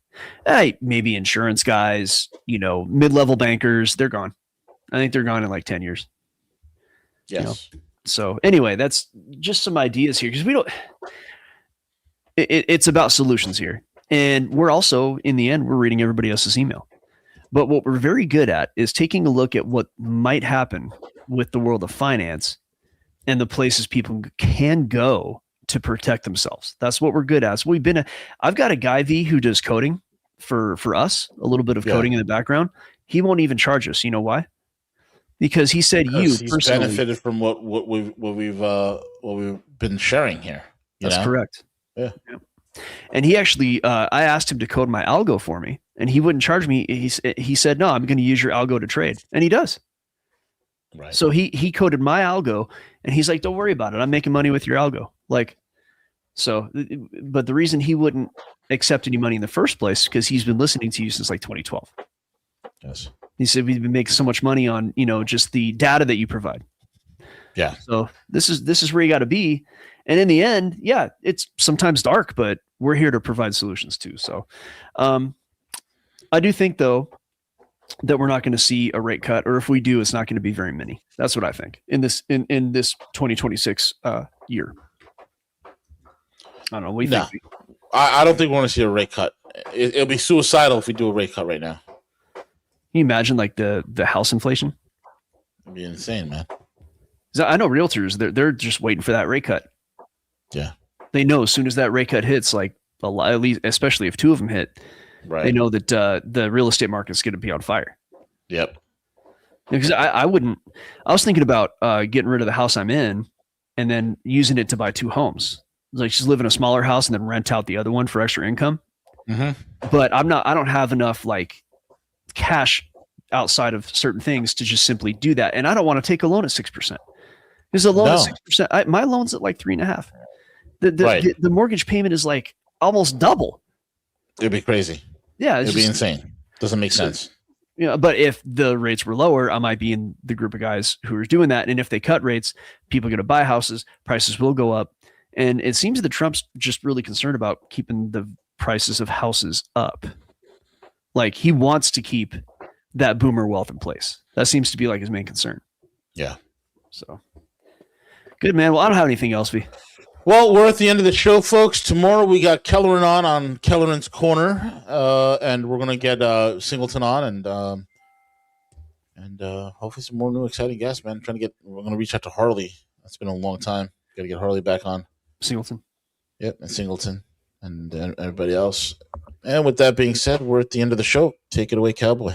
S3: Maybe insurance guys, mid-level bankers, they're gone. I think they're gone in like 10 years.
S1: Yes.
S3: So anyway, that's just some ideas here because we don't. It's about solutions here, and we're also in the end we're reading everybody else's email. But what we're very good at is taking a look at what might happen with the world of finance and the places people can go to protect themselves. That's what we're good at. So I've got a guy who does coding for us, a little bit of coding in the background. He won't even charge us. You know why? Because he said he's personally
S1: benefited from what we've been sharing here.
S3: That's correct.
S1: Yeah.
S3: And he actually, I asked him to code my algo for me, and he wouldn't charge me. He said, "No, I'm going to use your algo to trade," and he does.
S1: Right.
S3: So he coded my algo, and he's like, "Don't worry about it. I'm making money with your algo." But the reason he wouldn't accept any money in the first place because he's been listening to you since like 2012.
S1: Yes.
S3: He said we've been making so much money on just the data that you provide.
S1: Yeah.
S3: So this is where you got to be. And in the end, it's sometimes dark, but we're here to provide solutions too. So I do think, though, that we're not going to see a rate cut, or if we do, it's not going to be very many. That's what I think in this 2026 year. I don't know. What do you think?
S1: I don't think we want to see a rate cut. It'll be suicidal if we do a rate cut right now.
S3: Can you imagine like the house inflation?
S1: It'd be insane, man.
S3: I know realtors, they're just waiting for that rate cut.
S1: Yeah.
S3: They know as soon as that rate cut hits, like at least, especially if two of them hit,
S1: right.
S3: They know that the real estate market's going to be on fire.
S1: Yep.
S3: Because I was thinking about getting rid of the house I'm in and then using it to buy two homes. Like just live in a smaller house and then rent out the other one for extra income.
S1: Mm-hmm.
S3: But I don't have enough like cash outside of certain things to just simply do that. And I don't want to take a loan at 6%. Because a loan at 6%, my loan's at like 3.5%. The mortgage payment is like almost double.
S1: It'd be crazy.
S3: Yeah.
S1: It'd be insane. Doesn't make sense.
S3: But if the rates were lower, I might be in the group of guys who are doing that. And if they cut rates, people are going to buy houses, prices will go up. And it seems that Trump's just really concerned about keeping the prices of houses up. Like he wants to keep that boomer wealth in place. That seems to be like his main concern.
S1: Yeah.
S3: So good, man. Well, I don't have anything else.
S1: Well, we're at the end of the show, folks. Tomorrow we got Kelleran on Kelleran's Corner, and we're gonna get Singleton on, and hopefully some more new exciting guests, man. We're gonna reach out to Harley. That's been a long time. Got to get Harley back on.
S3: Singleton.
S1: Yep, and Singleton, and everybody else. And with that being said, we're at the end of the show. Take it away, Cowboy.